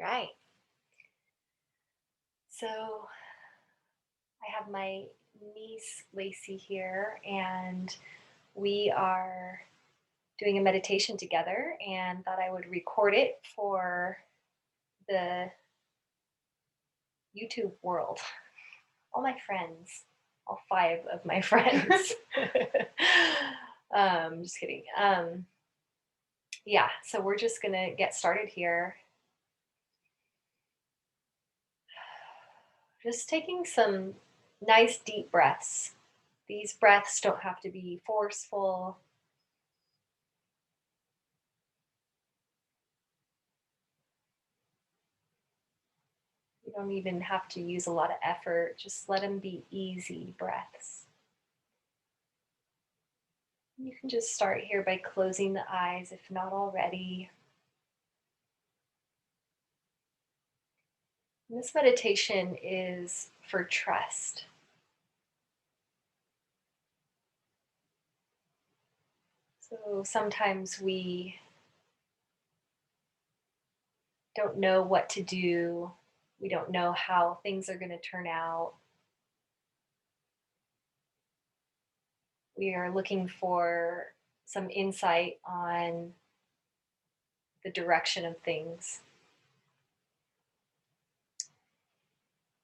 Right. So I have my niece Lacey here, and we are doing a meditation together, and thought I would record it for the YouTube world. All my friends, all five of my friends. Just kidding. Yeah, so we're just gonna get started here. Just taking some nice deep breaths. These breaths don't have to be forceful. You don't even have to use a lot of effort. Just let them be easy breaths. You can just start here by closing the eyes if not already. And this meditation is for trust. So sometimes we don't know what to do. We don't know how things are going to turn out. We are looking for some insight on the direction of things.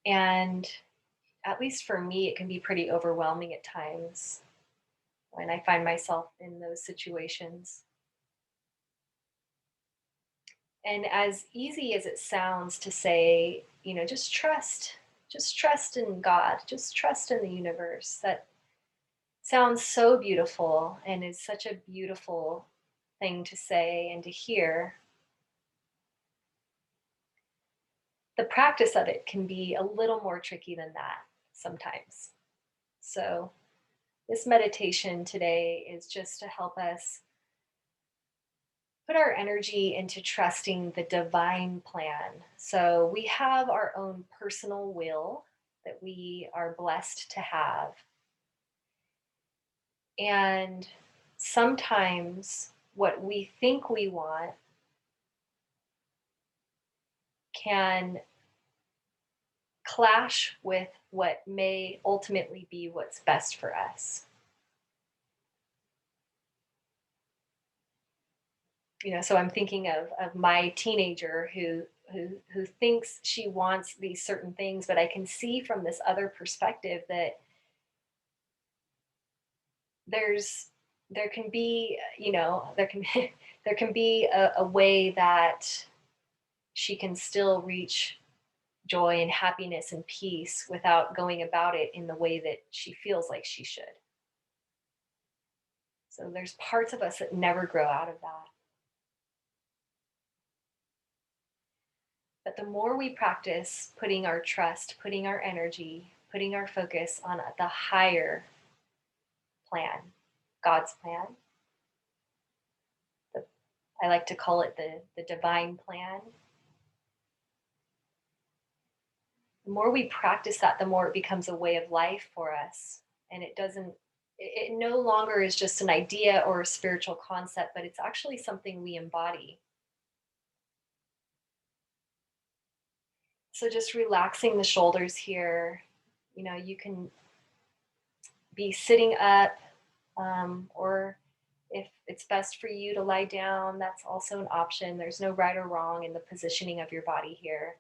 And at least for me, it can be pretty overwhelming at times when I find myself in those situations. And as easy as it sounds to say, just trust in God, just trust in the universe, that sounds so beautiful and is such a beautiful thing to say and to hear. The practice of it can be a little more tricky than that sometimes. So, this meditation today is just to help us put our energy into trusting the divine plan. So we have our own personal will that we are blessed to have. And sometimes what we think we want can clash with what may ultimately be what's best for us. So I'm thinking of my teenager who thinks she wants these certain things, but I can see from this other perspective that there's there can be there can there can be a way that she can still reach joy and happiness and peace without going about it in the way that she feels like she should. So there's parts of us that never grow out of that. But the more we practice putting our trust, putting our energy, putting our focus on the higher plan, God's plan, the, I like to call it the divine plan. The more we practice that, the more it becomes a way of life for us. And it no longer is just an idea or a spiritual concept, but it's actually something we embody. So just relaxing the shoulders here. You can be sitting up, or if it's best for you to lie down, that's also an option. There's no right or wrong in the positioning of your body here.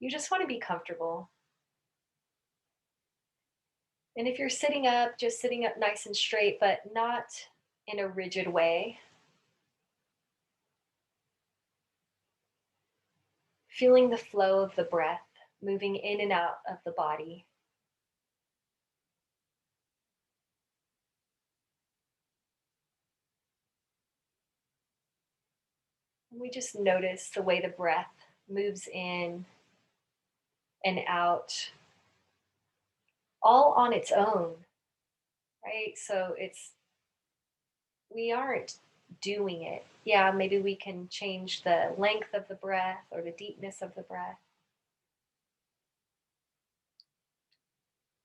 You just want to be comfortable. And if you're sitting up, just sitting up nice and straight, but not in a rigid way. Feeling the flow of the breath moving in and out of the body. And we just notice the way the breath moves in and out, all on its own, right? So we aren't doing it. Yeah, maybe we can change the length of the breath or the deepness of the breath,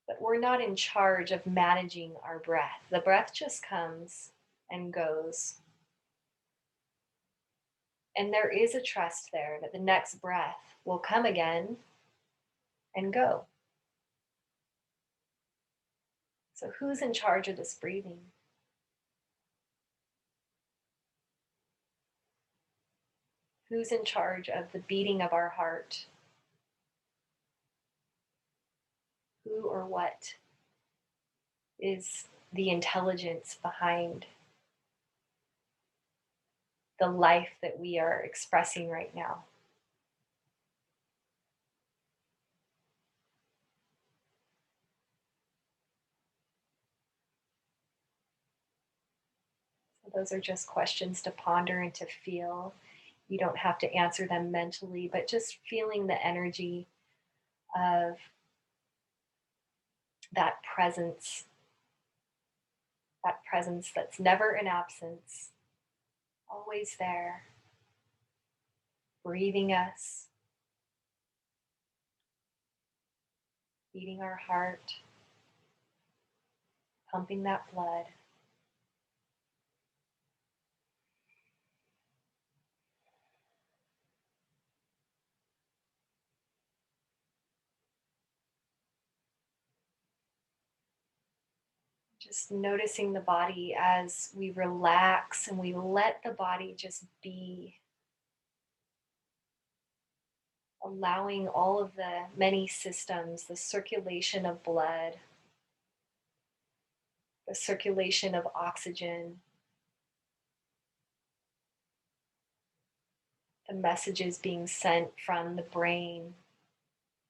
but we're not in charge of managing our breath. The breath just comes and goes. And there is a trust there that the next breath will come again and go. So, who's in charge of this breathing? Who's in charge of the beating of our heart? Who or what is the intelligence behind the life that we are expressing right now? So those are just questions to ponder and to feel. You don't have to answer them mentally, but just feeling the energy of that presence, that presence that's never an absence, always there, breathing us, beating our heart, pumping that blood. Just noticing the body as we relax and we let the body just be, allowing all of the many systems, the circulation of blood, the circulation of oxygen, the messages being sent from the brain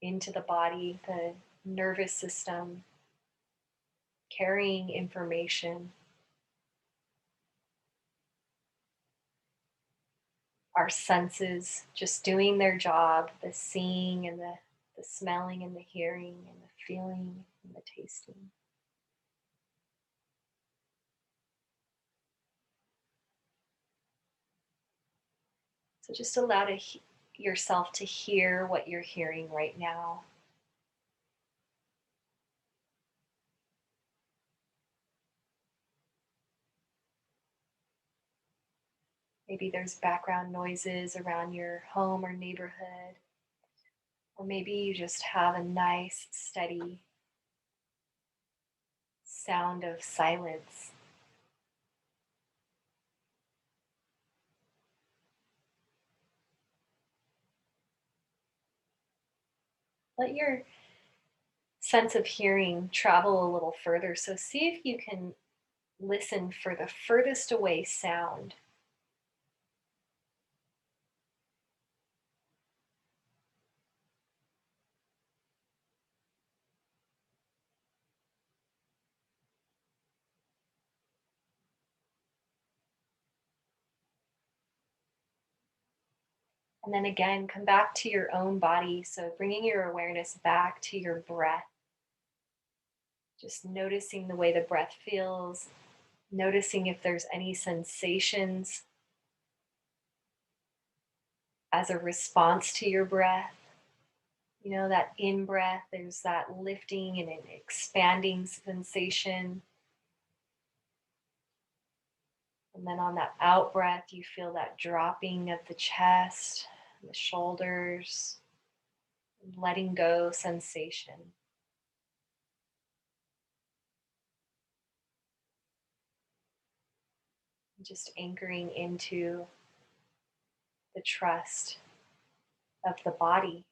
into the body, the nervous system carrying information, our senses just doing their job, the seeing and the smelling and the hearing and the feeling and the tasting. So just allow yourself to hear what you're hearing right now. Maybe there's background noises around your home or neighborhood, or maybe you just have a nice, steady sound of silence. Let your sense of hearing travel a little further. So see if you can listen for the furthest away sound. And then again, come back to your own body. So bringing your awareness back to your breath, just noticing the way the breath feels, noticing if there's any sensations as a response to your breath. You know, that in breath, there's that lifting and an expanding sensation. And then on that out breath, you feel that dropping of the chest, the shoulders, letting go sensation. Just anchoring into the trust of the body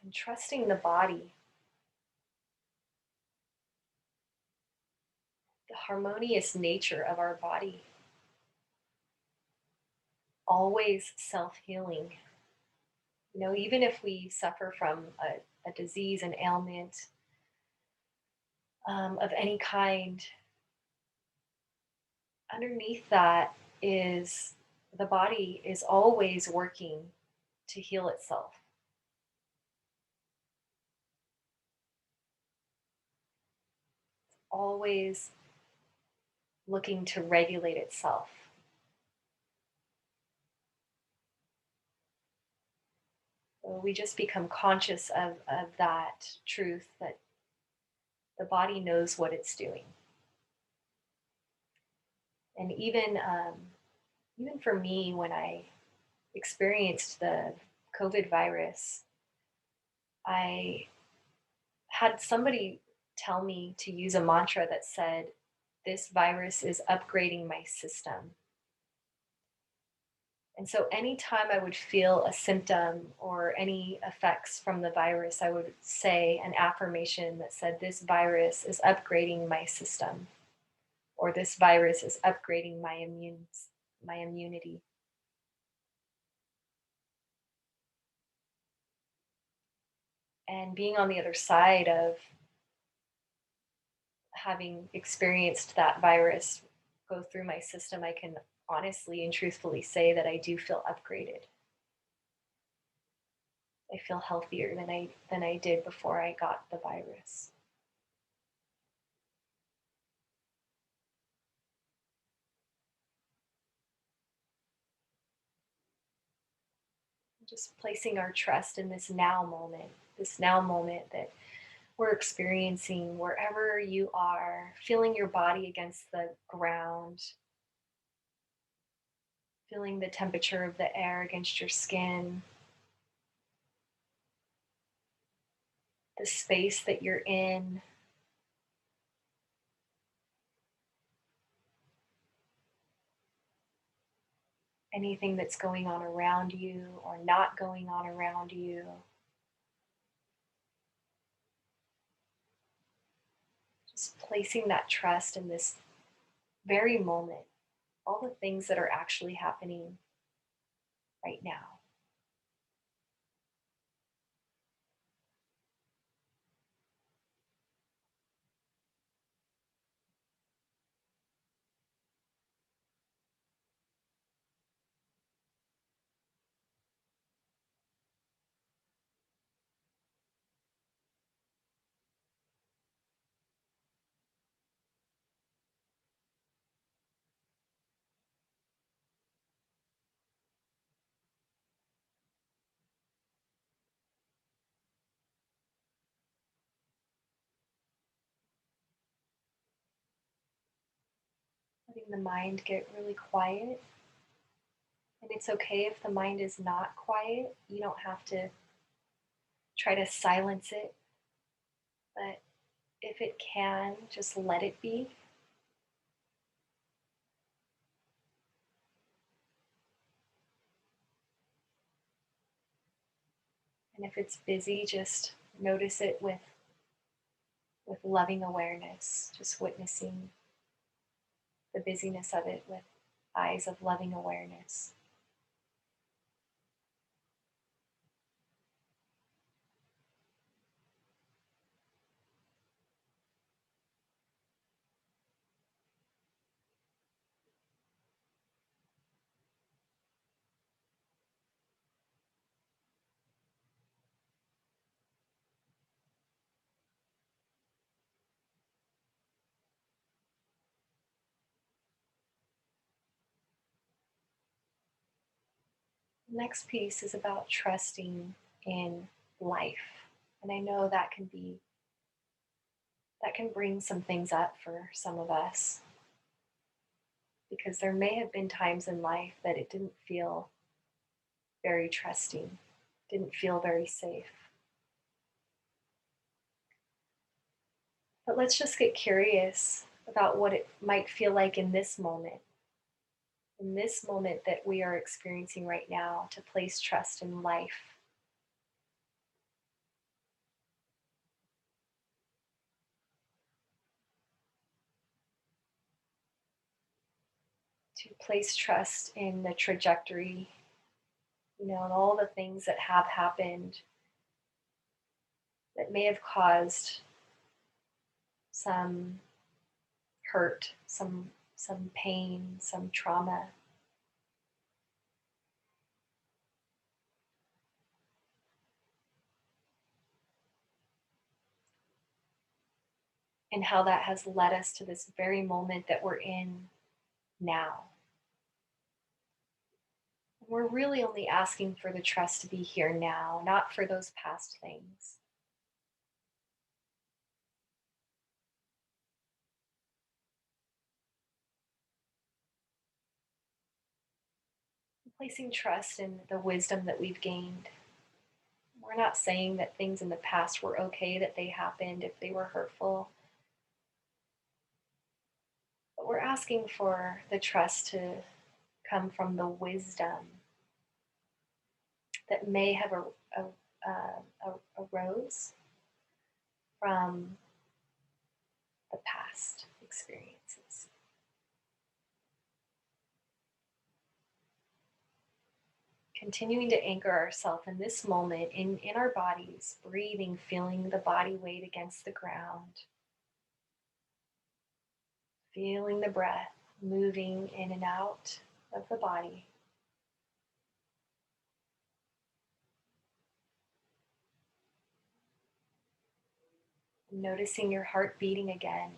and trusting the body, the harmonious nature of our body, always self healing. You know, even if we suffer from a disease, an ailment of any kind, underneath that is the body is always working to heal itself, always looking to regulate itself. So we just become conscious of that truth that the body knows what it's doing. And even for me, when I experienced the COVID virus, I had somebody tell me to use a mantra that said, "This virus is upgrading my system." And so anytime I would feel a symptom or any effects from the virus, I would say an affirmation that said, "This virus is upgrading my system," or "This virus is upgrading my immunity." And being on the other side of having experienced that virus go through my system, I can honestly and truthfully say that I do feel upgraded. I feel healthier than I did before I got the virus. Just placing our trust in this now moment that we're experiencing wherever you are, feeling your body against the ground, feeling the temperature of the air against your skin, the space that you're in, anything that's going on around you or not going on around you. Just placing that trust in this very moment, all the things that are actually happening right now. Letting the mind get really quiet. And it's okay if the mind is not quiet. You don't have to try to silence it, but if it can, just let it be. And if it's busy, just notice it with loving awareness, just witnessing the busyness of it with eyes of loving awareness. The next piece is about trusting in life. And I know that can bring some things up for some of us because there may have been times in life that it didn't feel very trusting, didn't feel very safe. But let's just get curious about what it might feel like in this moment that we are experiencing right now, to place trust in life, to place trust in the trajectory, and all the things that have happened that may have caused some hurt, some pain, some trauma, and how that has led us to this very moment that we're in now. We're really only asking for the trust to be here now, not for those past things. placing trust in the wisdom that we've gained. We're not saying that things in the past were okay, that they happened if they were hurtful, but we're asking for the trust to come from the wisdom that may have arose from the past experiences. Continuing to anchor ourselves in this moment, in our bodies, breathing, feeling the body weight against the ground, feeling the breath moving in and out of the body. Noticing your heart beating again.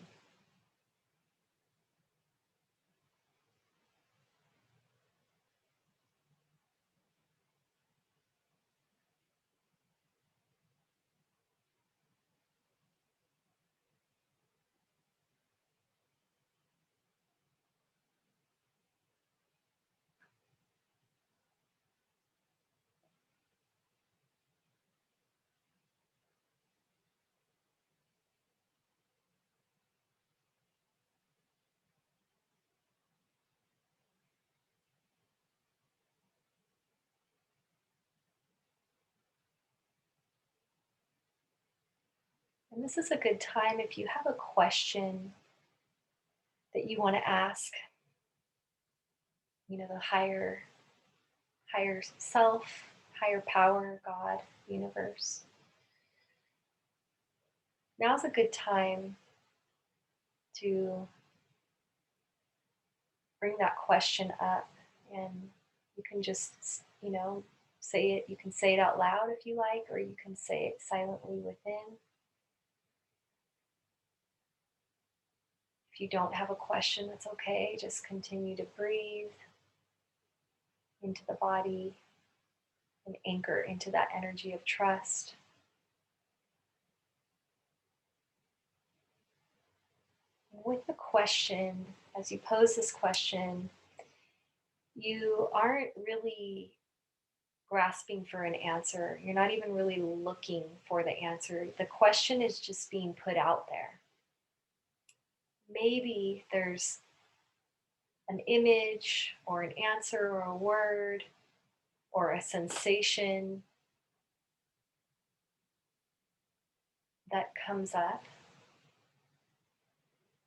And this is a good time if you have a question that you want to ask, the higher self, higher power, God, universe. Now's a good time to bring that question up, and you can just, say it. You can say it out loud if you like, or you can say it silently within. If you don't have a question, that's okay. Just continue to breathe into the body and anchor into that energy of trust. With the question, as you pose this question, you aren't really grasping for an answer. You're not even really looking for the answer. The question is just being put out there. Maybe there's an image or an answer or a word or a sensation that comes up,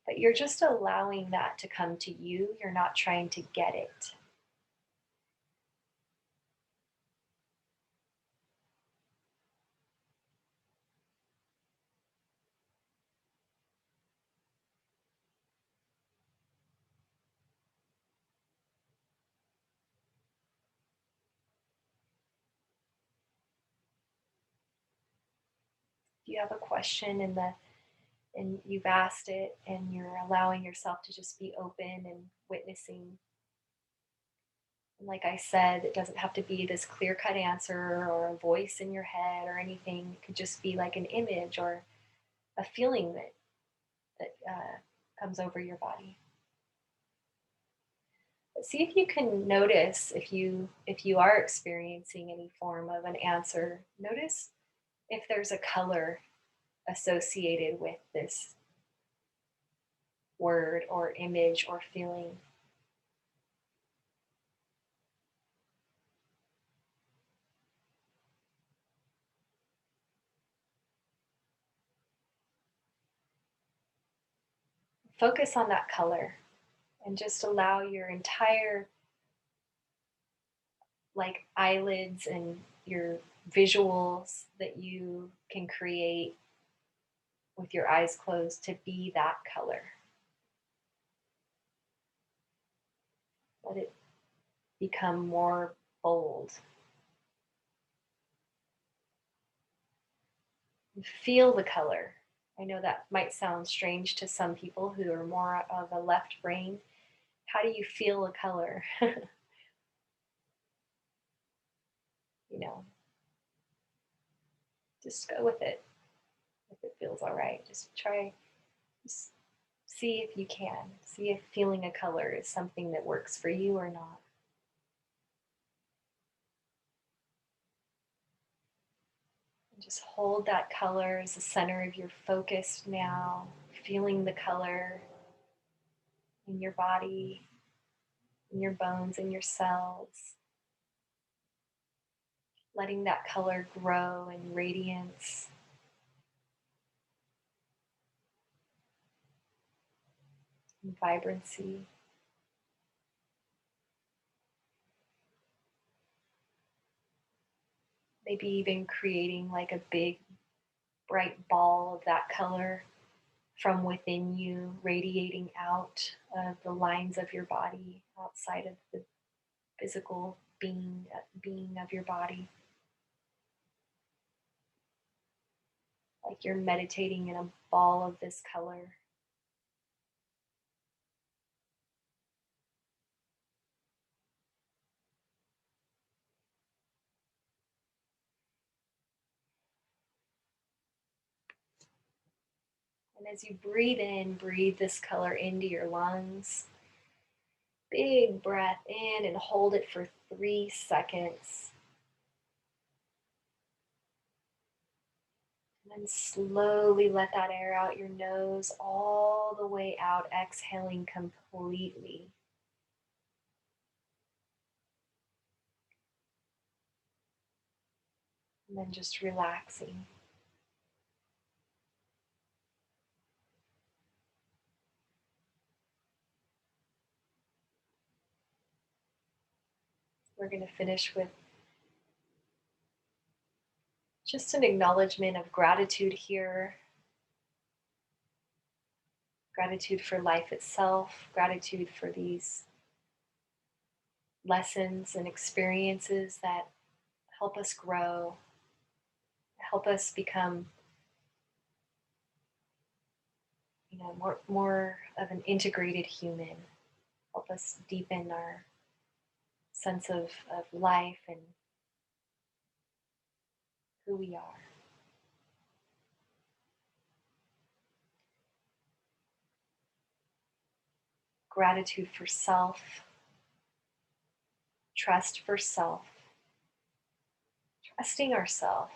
but you're just allowing that to come to you. You're not trying to get it. If you have a question and you've asked it and you're allowing yourself to just be open and witnessing. And like I said, it doesn't have to be this clear cut answer or a voice in your head or anything. It could just be like an image or a feeling that comes over your body. But see if you can notice if you are experiencing any form of an answer. Notice if there's a color associated with this word or image or feeling. Focus on that color and just allow your entire like eyelids and your visuals that you can create with your eyes closed to be that color. Let it become more bold. Feel the color. I know that might sound strange to some people who are more of a left brain. How do you feel a color? you know, just go with it. If it feels all right, just see if you can. See if feeling a color is something that works for you or not. Just hold that color as the center of your focus now, feeling the color in your body, in your bones, in your cells, letting that color grow in radiance and vibrancy. Maybe even creating like a big bright ball of that color from within you, radiating out of the lines of your body, outside of the physical being of your body. Like you're meditating in a ball of this color. And as you breathe in, breathe this color into your lungs. Big breath in and hold it for 3 seconds. And then slowly let that air out your nose all the way out, exhaling completely. And then just relaxing. We're going to finish with just an acknowledgement of gratitude here. Gratitude for life itself, gratitude for these lessons and experiences that help us grow, help us become, more of an integrated human, help us deepen our sense of life and who we are. Gratitude for self, trust for self, trusting ourselves,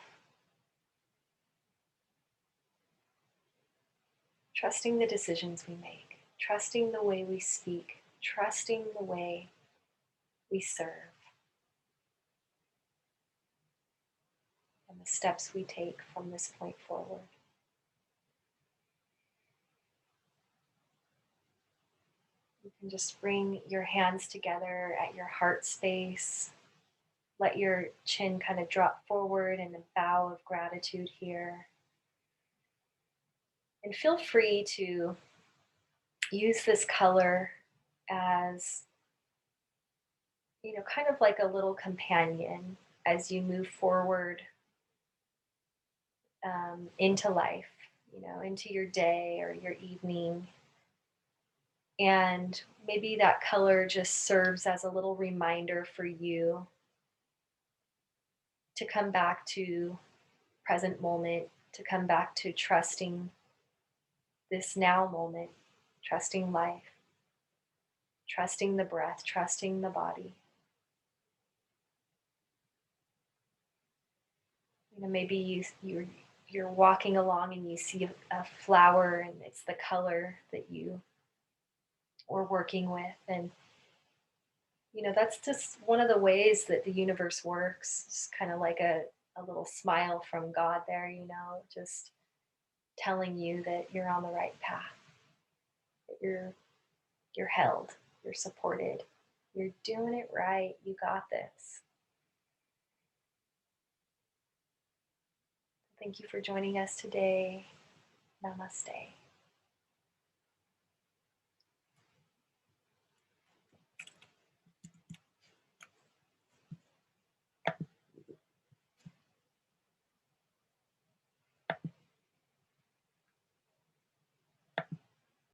trusting the decisions we make, trusting the way we speak, trusting the way we serve, and the steps we take from this point forward. You can just bring your hands together at your heart space. Let your chin kind of drop forward in a bow of gratitude here. And feel free to use this color as, kind of like a little companion as you move forward into life, into your day or your evening. And maybe that color just serves as a little reminder for you to come back to present moment, to come back to trusting this now moment, trusting life, trusting the breath, trusting the body. Maybe you're walking along and you see a flower and it's the color that you were working with, and that's just one of the ways that the universe works. It's kind of like a little smile from God there, just telling you that you're on the right path, that you're held, you're supported, you're doing it right, you got this. Thank you for joining us today. Namaste.